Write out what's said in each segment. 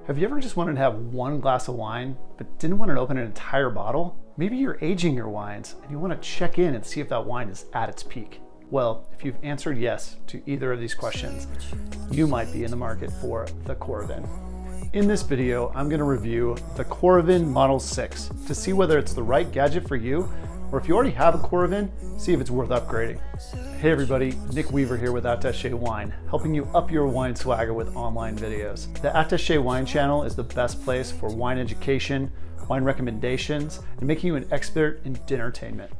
Have you ever just wanted to have one glass of wine, but didn't want to open an entire bottle? Maybe you're aging your wines and you want to check in and see if that wine is at its peak. Well, if you've answered yes to either of these questions, you might be in the market for the Coravin. In this video, I'm going to review the Coravin Model 6 to see whether it's the right gadget for you, or if you already have a Coravin, see if it's worth upgrading. Hey everybody, Nick Weaver here with Attaché Wine, helping you up your wine swagger with online videos. The Attaché Wine channel is the best place for wine education, wine recommendations, and making you an expert in dinnertainment.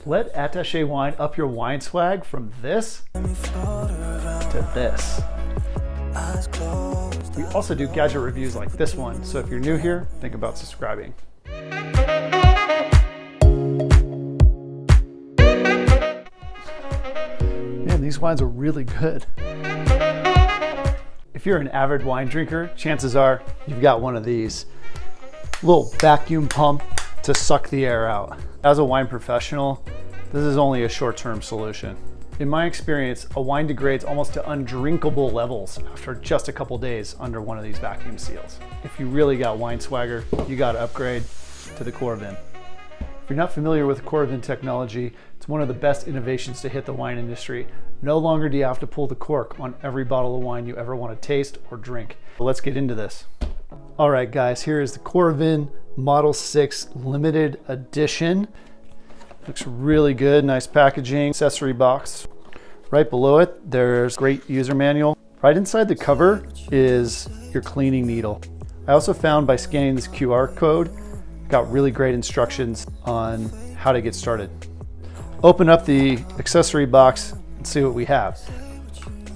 Let Attaché Wine up your wine swag from this to this. We also do gadget reviews like this one, so if you're new here, think about subscribing. Man, these wines are really good. If you're an avid wine drinker, chances are you've got one of these. Little vacuum pump to suck the air out. As a wine professional, this is only a short-term solution. In my experience, a wine degrades almost to undrinkable levels after just a couple days under one of these vacuum seals. If you really got wine swagger, you got to upgrade to the Coravin. If you're not familiar with Coravin technology, it's one of the best innovations to hit the wine industry. No longer do you have to pull the cork on every bottle of wine you ever want to taste or drink. Let's get into this. All right, guys, here is the Coravin Model 6 Limited Edition. Looks really good, nice packaging, accessory box. Right below it, there's a great user manual. Right inside the cover is your cleaning needle. I also found by scanning this QR code, got really great instructions on how to get started. Open up the accessory box and see what we have.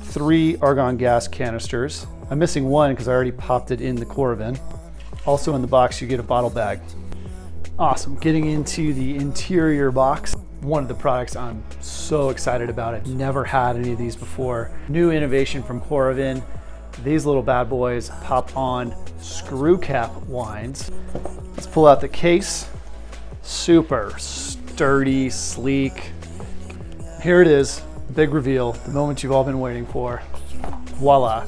3 argon gas canisters. I'm missing one because I already popped it in the Coravin. Also in the box, you get a bottle bag. Awesome, getting into the interior box. One of the products I'm so excited about. I've never had any of these before. New innovation from Coravin. These little bad boys pop on screw cap wines. Let's pull out the case. Super sturdy, sleek. Here it is, big reveal, the moment you've all been waiting for. Voila,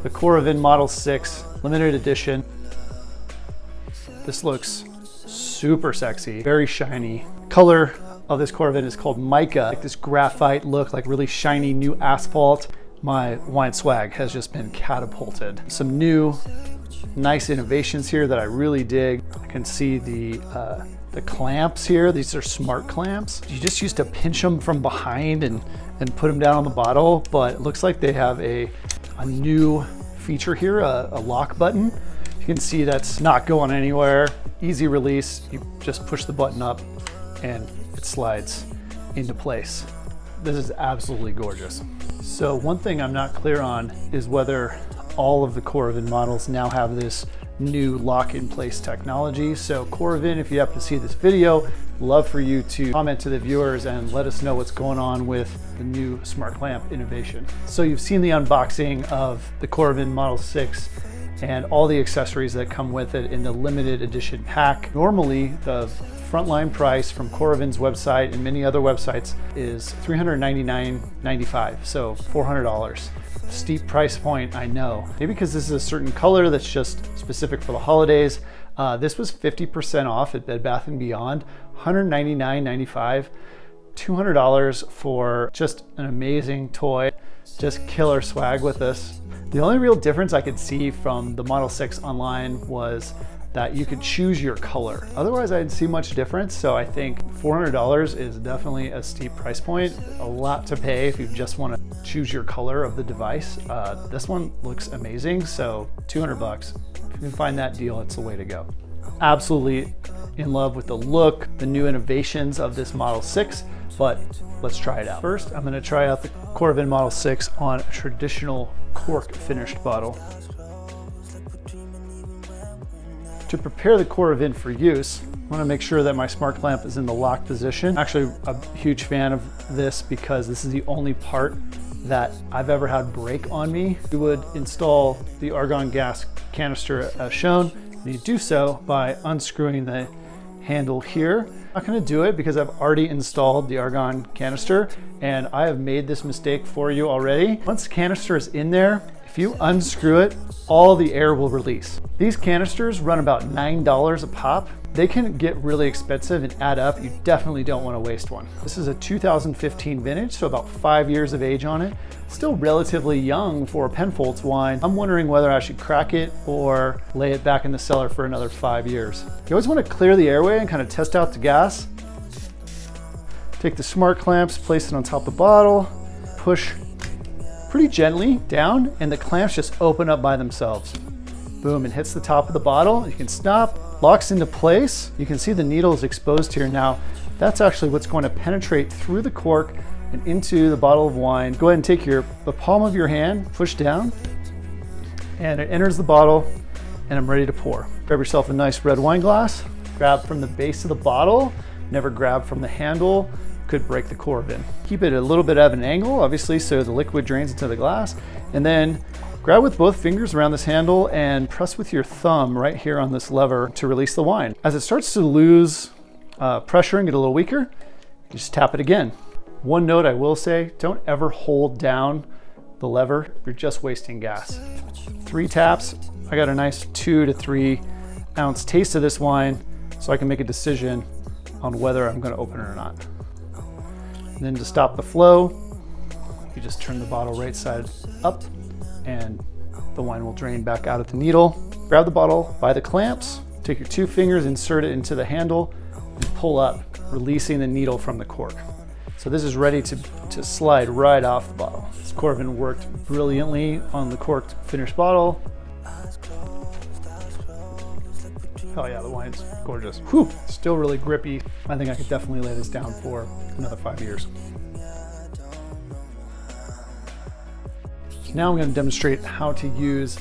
the Coravin Model 6 Limited Edition. This looks super sexy, very shiny. Color of this Coravin is called mica, like this graphite look, like really shiny new asphalt. My wine swag has just been catapulted. Some new, nice innovations here that I really dig. I can see the clamps here. These are smart clamps. You just used to pinch them from behind and put them down on the bottle, but it looks like they have a new feature here, a lock button. You can see that's not going anywhere. Easy release. You just push the button up and it slides into place. This is absolutely gorgeous. So one thing I'm not clear on is whether all of the Coravin models now have this new lock-in-place technology. So Coravin, if you happen to see this video, love for you to comment to the viewers and let us know what's going on with the new smart clamp innovation. So you've seen the unboxing of the Coravin Model 6 and all the accessories that come with it in the limited edition pack. Normally, the frontline price from Coravin's website and many other websites is $399.95, so $400. Steep price point, I know. Maybe because this is a certain color that's just specific for the holidays. This was 50% off at Bed Bath & Beyond, $199.95, $200 for just an amazing toy. Just killer swag with this. The only real difference I could see from the Model 6 online was that you could choose your color. Otherwise, I didn't see much difference. So I think $400 is definitely a steep price point. A lot to pay if you just want to choose your color of the device. This one looks amazing. So $200. If you can find that deal, it's the way to go. Absolutely in love with the look, the new innovations of this Model 6, but let's try it out. First, I'm going to try out the Coravin Model 6 on a traditional cork finished bottle. To prepare the Coravin for use, I want to make sure that my smart clamp is in the lock position. Actually, a huge fan of this because this is the only part that I've ever had break on me. You would install the argon gas canister as shown, and you do so by unscrewing the handle here. I'm not going to do it because I've already installed the argon canister and I have made this mistake for you already. Once the canister is in there, If you unscrew it, all the air will release. These canisters run about $9 a pop. They can get really expensive and add up. You definitely don't want to waste one. This is a 2015 vintage, so about 5 years of age on it. Still relatively young for a Penfolds wine. I'm wondering whether I should crack it or lay it back in the cellar for another 5 years. You always want to clear the airway and kind of test out the gas. Take the smart clamps, place it on top of the bottle, push pretty gently down, and the clamps just open up by themselves. Boom, it hits the top of the bottle. You can stop, locks into place. You can see the needle is exposed here now. That's actually what's going to penetrate through the cork and into the bottle of wine. Go ahead and take the palm of your hand, push down, and it enters the bottle, and I'm ready to pour. Grab yourself a nice red wine glass, grab from the base of the bottle, never grab from the handle, could break the Coravin. Keep it a little bit at an angle, obviously, so the liquid drains into the glass, and then grab with both fingers around this handle and press with your thumb right here on this lever to release the wine. As it starts to lose pressure and get a little weaker, you just tap it again. One note I will say, don't ever hold down the lever. You're just wasting gas. 3 taps, I got a nice 2 to 3 ounce taste of this wine, so I can make a decision on whether I'm gonna open it or not. And then to stop the flow, you just turn the bottle right side up and the wine will drain back out at the needle. Grab the bottle by the clamps, take your 2 fingers, insert it into the handle, and pull up, releasing the needle from the cork. So this is ready to slide right off the bottle. This Coravin worked brilliantly on the corked finished bottle. Oh yeah, the wine's gorgeous. Whew, still really grippy. I think I could definitely lay this down for another 5 years. Now I'm going to demonstrate how to use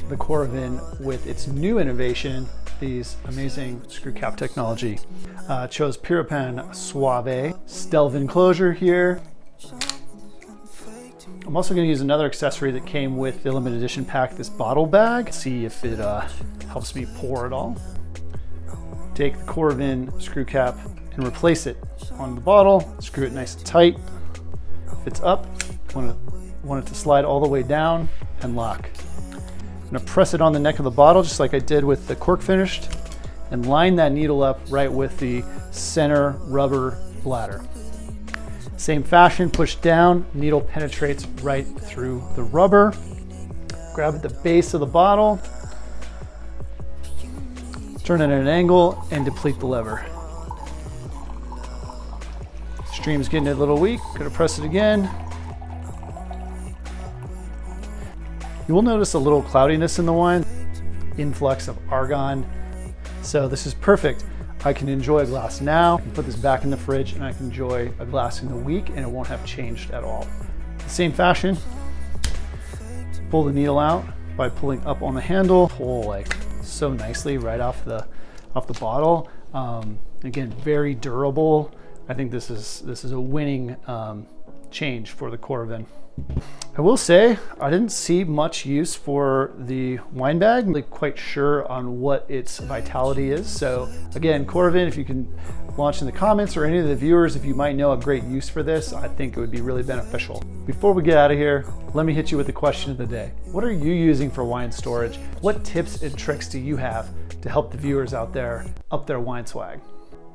the Coravin with its new innovation, these amazing screw cap technology. Chose Coravin Suave Stelvin closure here. I'm also going to use another accessory that came with the limited edition pack, this bottle bag. See if it helps me pour it all. Take the Coravin screw cap and replace it on the bottle. Screw it nice and tight. If it's up, want it to slide all the way down and lock. I'm going to press it on the neck of the bottle just like I did with the cork finished and line that needle up right with the center rubber bladder. Same fashion, push down, needle penetrates right through the rubber. Grab at the base of the bottle, turn it at an angle, and deplete the lever. Stream's getting a little weak, gonna press it again. You will notice a little cloudiness in the wine, influx of argon. So this is perfect. I can enjoy a glass now, I can put this back in the fridge, and I can enjoy a glass in a week, and it won't have changed at all. The same fashion, pull the needle out by pulling up on the handle, pull like so nicely right off the bottle. Again, very durable. I think this is a winning change for the Coravin. I will say I didn't see much use for the wine bag. I'm really quite sure on what its vitality is. So again, Coravin, if you can launch in the comments, or any of the viewers, if you might know a great use for this, I think it would be really beneficial. Before we get out of here, let me hit you with the question of the day. What are you using for wine storage? What tips and tricks do you have to help the viewers out there up their wine swag?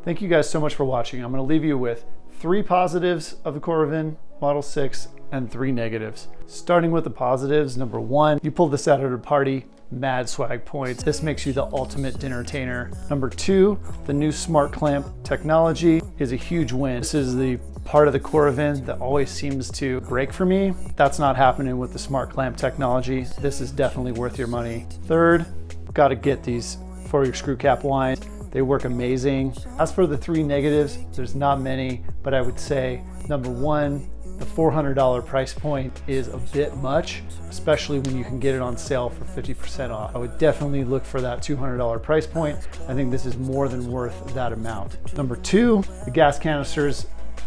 Thank you guys so much for watching. I'm going to leave you with 3 positives of the Coravin Model 6 and 3 negatives. Starting with the positives, number 1, you pull this out at a party, mad swag points. This makes you the ultimate dinnertainer. Number 2, the new smart clamp technology is a huge win. This is the part of the Coravin that always seems to break for me. That's not happening with the smart clamp technology. This is definitely worth your money. Third, gotta get these for your screw cap wines. They work amazing. As for the 3 negatives, there's not many, but I would say number 1, the $400 price point is a bit much, especially when you can get it on sale for 50% off. I would definitely look for that $200 price point. I think this is more than worth that amount. Number 2, the gas canisters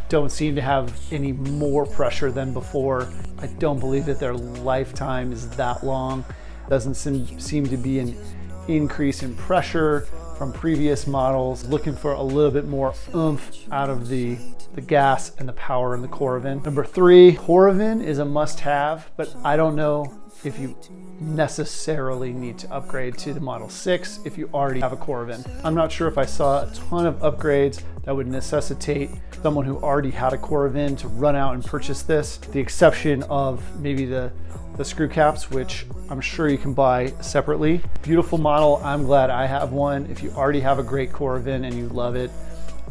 don't seem to have any more pressure than before. I don't believe that their lifetime is that long. Doesn't seem to be an increase in pressure from previous models. Looking for a little bit more oomph out of the gas and the power in the Coravin. Number 3, Coravin is a must-have, but I don't know if you necessarily need to upgrade to the Model 6 if you already have a Coravin. I'm not sure if I saw a ton of upgrades that would necessitate someone who already had a Coravin to run out and purchase this, the exception of maybe the screw caps, which I'm sure you can buy separately. Beautiful model. I'm glad I have one. If you already have a great Coravin and you love it,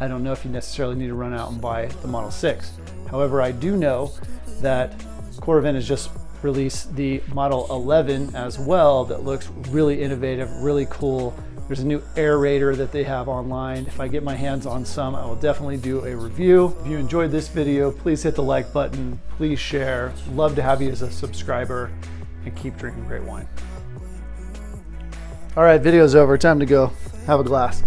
I don't know if you necessarily need to run out and buy the Model 6. However, I do know that Coravin has just released the Model 11 as well that looks really innovative, really cool. There's a new aerator that they have online. If I get my hands on some, I will definitely do a review. If you enjoyed this video, please hit the like button, please share. Love to have you as a subscriber, and keep drinking great wine. All right, video's over, time to go have a glass.